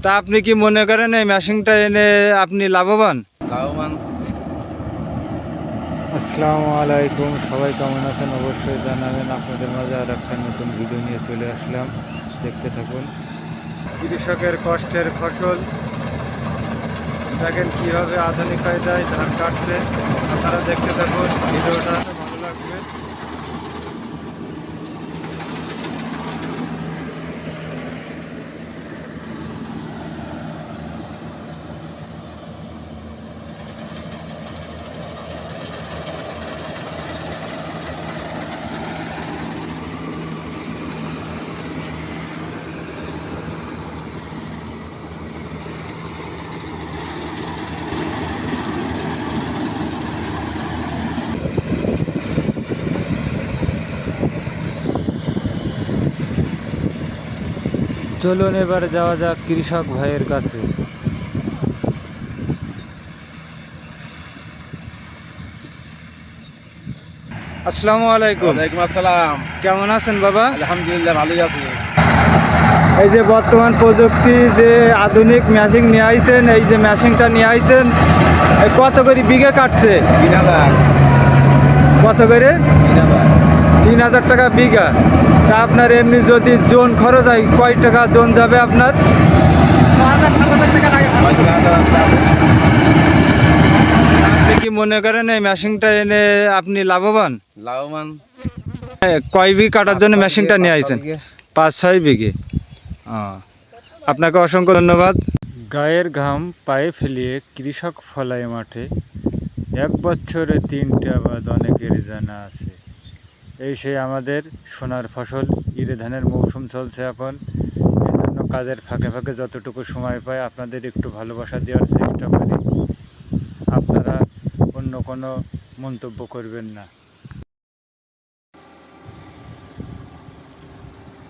তা আপনি কি মনে করেন এই মেশিনটা এনে আপনি লাভবান? লাভবান। আসসালামু আলাইকুম, সবাই কেমন আছেন অবশ্যই জানাবেন। আপনাদের মাঝে আর একটা নতুন ভিডিও নিয়ে চলে আসলাম, দেখতে থাকুন। কৃষকের কষ্টের ফসল দেখেন কিভাবে আধুনিক কায়দায় ধান কাটছে। আপনারা দেখতে থাকুন ভিডিওটা, ভালো লাগবে। চলুন এবার যাওয়া যাক কৃষক ভাইয়ের কাছে। আসসালামু আলাইকুম। ওয়ালাইকুম আসসালাম। কেমন আছেন বাবা? আলহামদুলিল্লাহ, ভালোই আছি। এই যে বর্তমান প্রযুক্তি যে আধুনিক মেশিন নিয়ে আইছেন, এই যে মেশিনটা নিয়ে আইছেন, কত করে বিঘে কাটছে? 3000। কত করে? 3000। 3000 টাকা বিঘা। তা আপনার এমনি যদি জোন খরচ হয়, কয় টাকা জোন যাবে আপনার? 6000 টাকা লাগে। আপনি কি মনে করেন এই মেশিনটা এনে আপনি লাভবান? লাভবান। কয় বিঘে কাটার জন্য মেশিনটা নিয়ে আইছেন? 5-6 বিঘে। আপনাকে অসংখ্য ধন্যবাদ। গায়ের ঘাম পায়ে ফেলিয়ে কৃষক ফলায় মাঠে, 1 বছরে 3টা বাদ অনেকের জানা আছে। এই সেই আমাদের সোনার ফসল, ইরে ধানের মৌসুম চলছে এখন। এই জন্য কাজের ফাঁকে ফাঁকে যতটুকু সময় পাই আপনাদের একটু ভালোবাসা দেওয়ার চেষ্টা করি। আপনারা অন্য কোনো মন্তব্য করবেন না।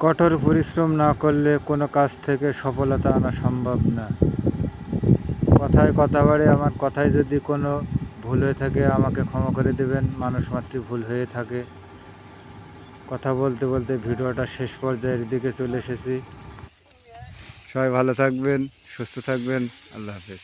কঠোর পরিশ্রম না করলে কোনো কাজ থেকে সফলতা আনা সম্ভব না। কথায় কথা বাড়ে, আমার কথায় যদি কোনো ভুল হয়ে থাকে আমাকে ক্ষমা করে দেবেন, মানুষ মাত্রই ভুল হয়ে থাকে। কথা বলতে বলতে ভিডিওটা শেষ পর্যায়ের দিকে চলে এসেছি। সবাই ভালো থাকবেন, সুস্থ থাকবেন, আল্লাহ হাফেজ।